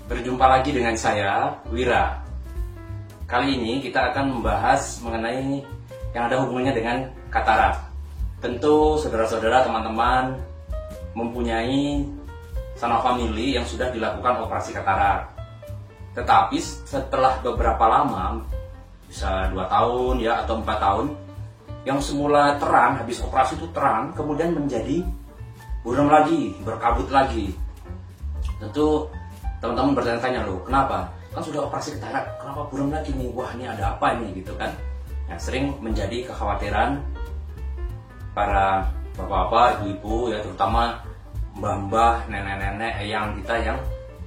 Berjumpa lagi dengan saya, Wira. Kali ini kita akan membahas mengenai yang ada hubungannya dengan katarak. Tentu saudara-saudara, teman-teman mempunyai sanak famili yang sudah dilakukan operasi katarak. Tetapi setelah beberapa lama, bisa 2 tahun ya atau 4 tahun, yang semula terang, habis operasi itu terang, kemudian menjadi buram lagi, berkabut lagi. Tentu teman-teman bertanya-tanya, loh kenapa? Kan sudah operasi katarak, kenapa buram lagi nih? Wah, ini ada apa ini gitu kan? Nah, sering menjadi kekhawatiran para bapak-bapak, ibu-ibu ya, terutama mbah-mbah, nenek-nenek, eyang kita yang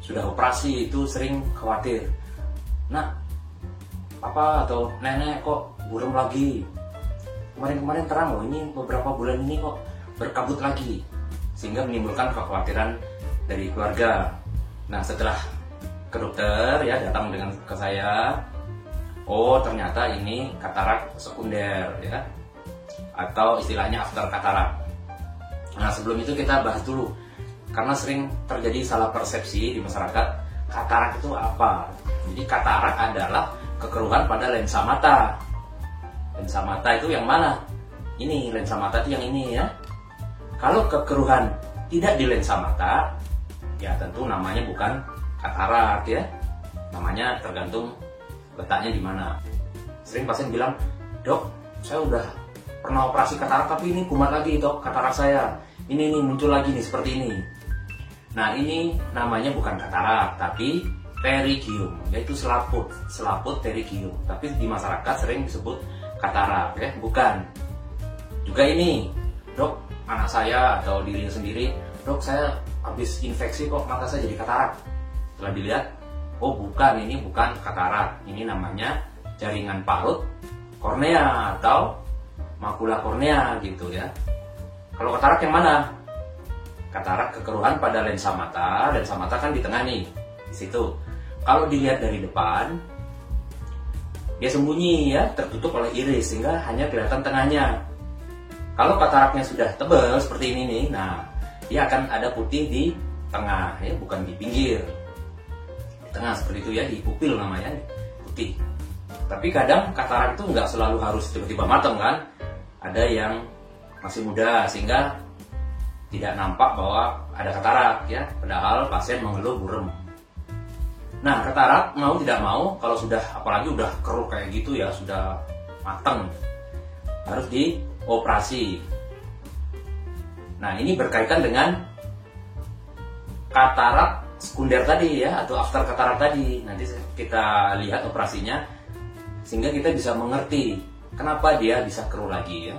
sudah operasi itu sering khawatir. Nah, papa atau nenek kok buram lagi? Kemarin-kemarin terang loh, ini beberapa bulan ini kok berkabut lagi, sehingga menimbulkan kekhawatiran dari keluarga. Nah, setelah ke dokter ya, datang dengan ke saya, oh ternyata ini katarak sekunder ya, atau istilahnya after katarak. Nah, sebelum itu kita bahas dulu, karena sering terjadi salah persepsi di masyarakat, katarak itu apa? Jadi katarak adalah kekeruhan pada lensa mata. Lensa mata itu yang mana? Ini lensa mata itu yang ini ya. Kalau kekeruhan tidak di lensa mata, ya tentu namanya bukan katarak ya. Namanya tergantung letaknya di mana. Sering pasien bilang, "Dok, saya udah pernah operasi katarak tapi ini kumat lagi, Dok, katarak saya. Ini muncul lagi nih seperti ini." Nah, ini namanya bukan katarak, tapi pterygium, yaitu selaput pterygium. Tapi di masyarakat sering disebut katarak ya, bukan. Juga ini, "Dok, anak saya atau dirinya sendiri, Dok, saya habis infeksi kok mata saya jadi katarak." Setelah dilihat, oh bukan, ini bukan katarak, ini namanya jaringan parut kornea atau makula kornea gitu ya. Kalau katarak yang mana? Katarak kekeruhan pada lensa mata kan di tengah nih, di situ. Kalau dilihat dari depan, dia sembunyi ya, tertutup oleh iris sehingga hanya kelihatan tengahnya. Kalau kataraknya sudah tebal seperti ini nih, nah dia akan ada putih di tengah ya, bukan di pinggir. Di tengah seperti itu ya, di pupil namanya, putih. Tapi kadang katarak itu nggak selalu harus tiba-tiba matang kan. Ada yang masih muda sehingga tidak nampak bahwa ada katarak ya, padahal pasien mengeluh buram. Nah, katarak mau tidak mau, kalau sudah apalagi udah keruh kayak gitu ya, sudah matang, harus dioperasi. Nah, ini berkaitan dengan katarak sekunder tadi ya, atau after katarak tadi. Nanti kita lihat operasinya, sehingga kita bisa mengerti kenapa dia bisa keruh lagi ya.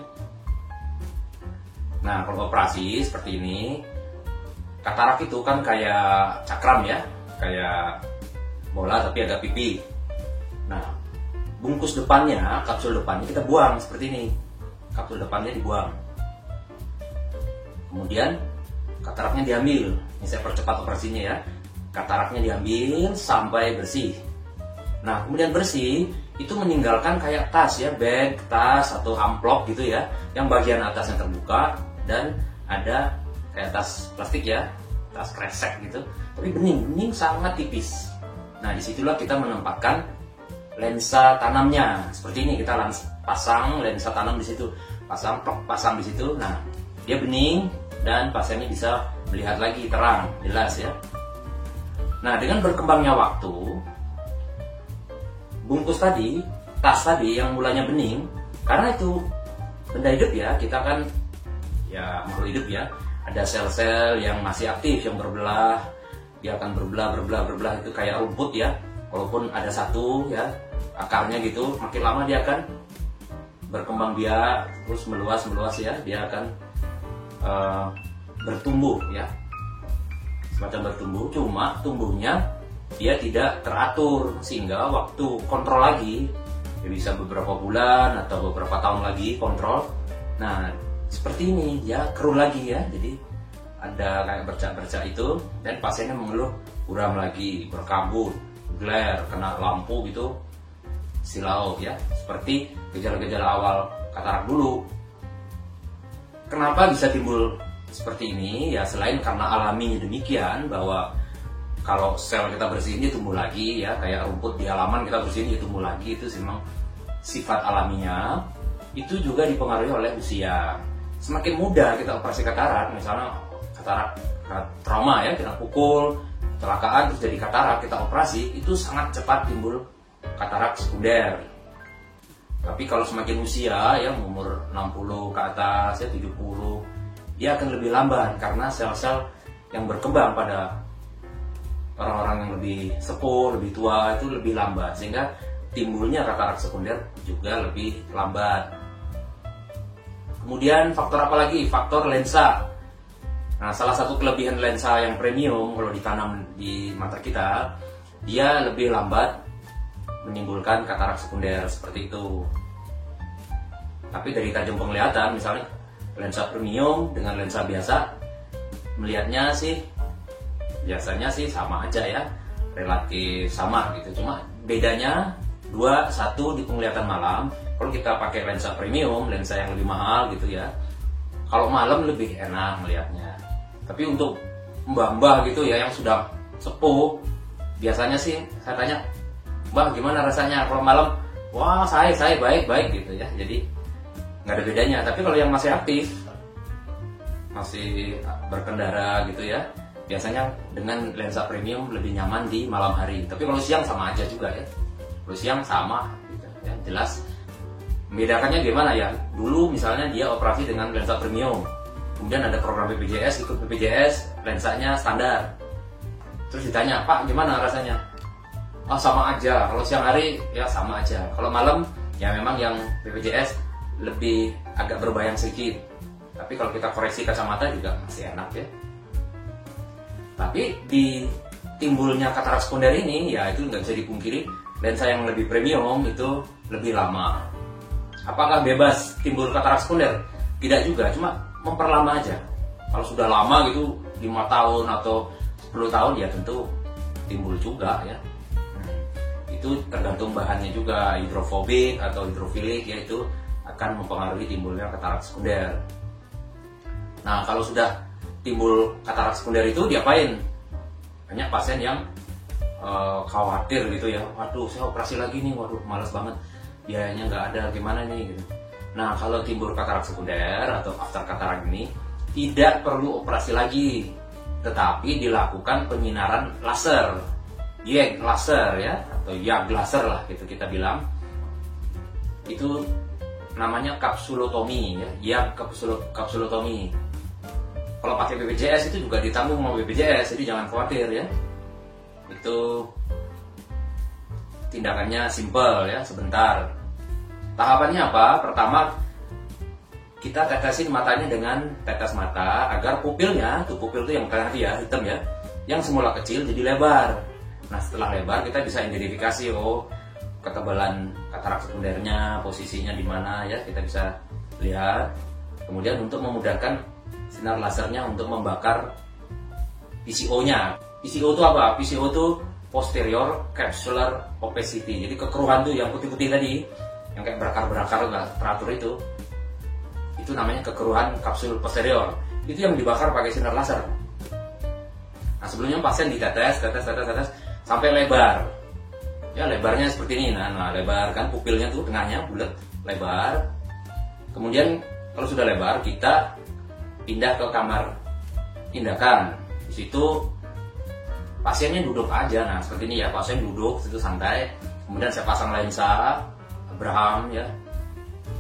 Nah, kalau operasi seperti ini, katarak itu kan kayak cakram ya, kayak bola tapi agak pipi. Nah, bungkus depannya, kapsul depannya kita buang seperti ini. Kapsul depannya dibuang. Kemudian kataraknya diambil. Ini saya percepat operasinya ya. Kataraknya diambil sampai bersih. Nah, kemudian bersih itu meninggalkan kayak tas ya, bag, tas atau amplop gitu ya, yang bagian atasnya terbuka dan ada kayak tas plastik ya, tas kresek gitu, tapi bening sangat tipis. Nah, disitulah kita menempatkan lensa tanamnya. Seperti ini, kita pasang lensa tanam di situ, pasang di situ. Nah, dia bening dan pasiennya bisa melihat lagi terang, jelas ya. Nah, dengan berkembangnya waktu, bungkus tadi, tas tadi yang mulanya bening, karena itu benda hidup ya, kita kan ya makhluk hidup ya, ada sel-sel yang masih aktif, yang berbelah. Dia akan berbelah itu kayak rumput ya. Walaupun ada satu ya akarnya gitu, makin lama dia akan berkembang biak, terus meluas ya. Dia akan bertumbuh ya, semacam bertumbuh. Cuma tumbuhnya dia tidak teratur, sehingga waktu kontrol lagi ya bisa beberapa bulan atau beberapa tahun lagi kontrol. Nah, seperti ini ya, keruh lagi ya. Jadi ada kayak bercak-bercak itu, dan pasiennya mengeluh buram lagi, berkabut, glare, kena lampu gitu, silau ya, seperti gejala-gejala awal katarak dulu. Kenapa bisa timbul seperti ini? Ya selain karena alami demikian, bahwa kalau sel kita bersihin dia tumbuh lagi ya, kayak rumput di halaman kita bersihin dia tumbuh lagi, itu memang sifat alaminya. Itu juga dipengaruhi oleh usia. Semakin muda kita operasi katarak, misalnya katarak trauma ya, kita pukul, kecelakaan terus jadi katarak, kita operasi, itu sangat cepat timbul katarak sekunder. Tapi kalau semakin usia ya, umur 60 ke atas ya, 70, dia akan lebih lambat karena sel-sel yang berkembang pada orang-orang yang lebih sepuh, lebih tua itu lebih lambat, sehingga timbulnya katarak sekunder juga lebih lambat. Kemudian faktor apa lagi? Faktor lensa. Nah, salah satu kelebihan lensa yang premium kalau ditanam di mata kita, dia lebih lambat menimbulkan katarak sekunder seperti itu. Tapi dari tajam penglihatan, misalnya lensa premium dengan lensa biasa, melihatnya sih biasanya sih sama aja ya, relatif sama gitu. Cuma bedanya satu di penglihatan malam. Kalau kita pakai lensa premium, lensa yang lebih mahal gitu ya, kalau malam lebih enak melihatnya. Tapi untuk mbah-mbah gitu ya yang sudah sepuh, biasanya sih saya tanya, "Mbah, gimana rasanya kalau malam?" "Wah, saya baik gitu ya." Jadi nggak ada bedanya. Tapi kalau yang masih aktif, masih berkendara gitu ya, biasanya dengan lensa premium lebih nyaman di malam hari. Tapi kalau siang sama aja juga ya. Kalau siang sama gitu ya, jelas. Membedakannya gimana ya? Dulu misalnya dia operasi dengan lensa premium, kemudian ada program BPJS, ikut BPJS, lensanya standar. Terus ditanya, "Pak, gimana rasanya?" "Oh, sama aja. Kalau siang hari ya sama aja. Kalau malam ya memang yang BPJS lebih agak berbayang sedikit. Tapi kalau kita koreksi kacamata juga masih enak ya." Tapi di timbulnya katarak sekunder ini ya itu nggak bisa dipungkiri, lensa yang lebih premium itu lebih lama. Apakah bebas timbul katarak sekunder? Tidak juga, cuma memperlama aja. Kalau sudah lama gitu 5 tahun atau 10 tahun ya tentu timbul juga ya. Itu tergantung bahannya juga, hidrofobik atau hidrofilik ya, itu akan mempengaruhi timbulnya katarak sekunder. Nah, kalau sudah timbul katarak sekunder itu diapain? Banyak pasien yang khawatir gitu ya, "Waduh, saya operasi lagi nih, waduh malas banget, biayanya nggak ada, gimana nih?" gitu. Nah, kalau timbul katarak sekunder atau after katarak ini tidak perlu operasi lagi, tetapi dilakukan penyinaran laser, YAG laser ya, atau YAG laser lah gitu kita bilang. Itu namanya kapsulotomi ya, YAG kapsulotomi. Kalau pakai BPJS itu juga ditanggung sama BPJS, jadi jangan khawatir ya. Itu tindakannya simple ya, sebentar. Tahapannya apa? Pertama, kita tetesin matanya dengan tetes mata agar pupilnya, tuh pupil itu yang tadi ya, hitam ya, yang semula kecil jadi lebar. Nah, setelah lebar kita bisa identifikasi, oh ketebalan katarak sekundernya, posisinya di mana ya, kita bisa lihat. Kemudian untuk memudahkan sinar lasernya untuk membakar PCO-nya. PCO itu apa? PCO itu posterior capsular opacity. Jadi kekeruhan tuh yang putih-putih tadi, yang kayak berakar-berakar nggak teratur itu namanya kekeruhan kapsul posterior. Itu yang dibakar pakai sinar laser. Nah, sebelumnya pasien ditetes sampai lebar. Ya, lebarnya seperti ini. Nah, lebar kan pupilnya tuh tengahnya bulat, lebar. Kemudian kalau sudah lebar, kita pindah ke kamar tindakan. Di situ pasiennya duduk aja. Nah, seperti ini ya, pasien duduk situ santai. Kemudian saya pasang lensa Abraham ya.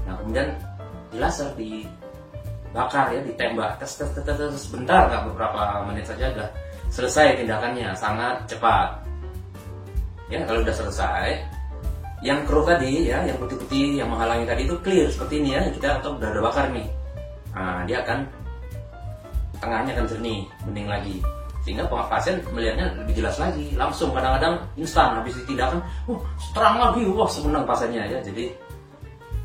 Nah, kemudian di laser, dibakar ya, ditembak, tes sebentar, nggak beberapa menit saja udah selesai tindakannya, sangat cepat. Ya, kalau udah selesai, yang keruh tadi ya, yang putih-putih yang menghalangi tadi itu clear seperti ini ya, kita atau udah ada bakar nih. Nah, dia akan tengahnya akan jernih, bening lagi, sehingga pasien melihatnya lebih jelas lagi, langsung. Kadang-kadang instan habis ditindakan, terang lagi, wah senang pasiennya ya. Jadi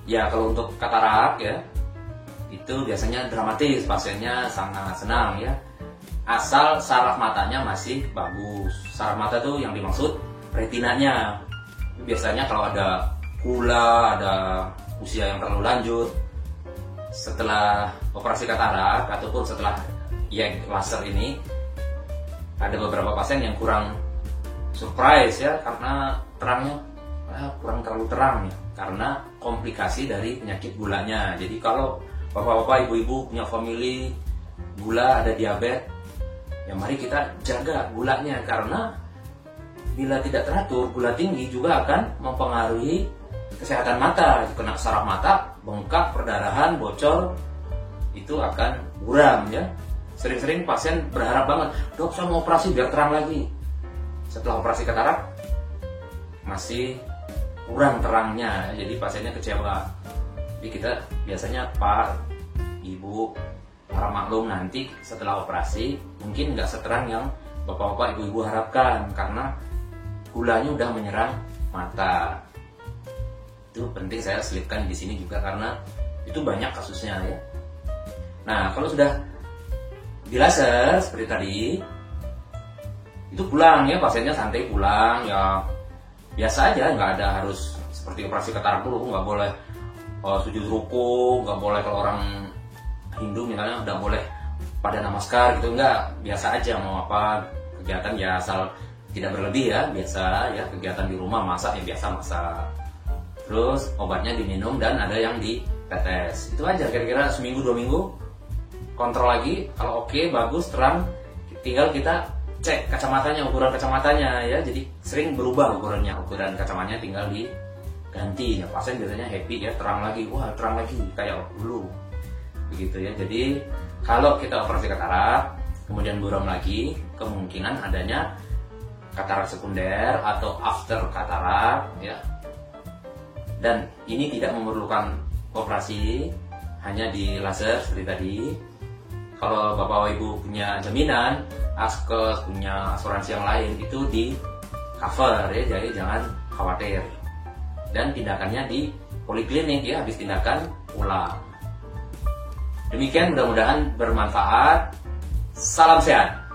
ya kalau untuk katarak ya itu biasanya dramatis, pasiennya sangat senang ya, asal saraf matanya masih bagus. Saraf mata tuh yang dimaksud retinanya. Biasanya kalau ada gula, ada usia yang terlalu lanjut, setelah operasi katarak ataupun setelah YAG laser ini, ada beberapa pasien yang kurang surprise ya, karena terangnya kurang terlalu terang ya, karena komplikasi dari penyakit gulanya. Jadi kalau bapak-bapak, ibu-ibu punya family gula, ada diabetes, ya mari kita jaga gulanya, karena bila tidak teratur, gula tinggi juga akan mempengaruhi kesehatan mata. Kena saraf mata, bengkak, perdarahan, bocor, itu akan buram ya. Sering-sering pasien berharap banget, dok saya mau operasi biar terang lagi. Setelah operasi katarak masih kurang terangnya, jadi pasiennya kecewa. Jadi kita biasanya Pak, Ibu, para maklum, nanti setelah operasi mungkin nggak seterang yang bapak-bapak, ibu-ibu harapkan, karena gulanya udah menyerang mata. Itu penting saya selipkan di sini juga, karena itu banyak kasusnya ya. Nah, kalau sudah di laser seperti tadi, itu pulang ya, pasiennya santai pulang ya, biasa aja, nggak ada harus seperti operasi katarak dulu, nggak boleh sujud ruku, nggak boleh kalau orang Hindu misalnya nggak boleh pada namaskar gitu, nggak, biasa aja mau apa kegiatan ya, asal tidak berlebih ya, biasa ya, kegiatan di rumah, masak ya biasa masak, terus obatnya diminum dan ada yang ditetes, itu aja. Kira-kira seminggu 2 minggu kontrol lagi, kalau oke, bagus, terang, tinggal kita cek kacamatanya, ukuran kacamatanya ya. Jadi sering berubah ukuran kacamatanya, tinggal diganti ya. Pasien biasanya happy ya, terang lagi, wah terang lagi kayak dulu begitu ya. Jadi kalau kita operasi katarak kemudian buram lagi, kemungkinan adanya katarak sekunder atau after katarak ya. Dan ini tidak memerlukan operasi, hanya di laser seperti tadi. Kalau bapak ibu punya jaminan, askes, punya asuransi yang lain, itu di cover ya, jadi jangan khawatir. Dan tindakannya di poliklinik ya, habis tindakan pulang. Demikian, mudah-mudahan bermanfaat. Salam sehat.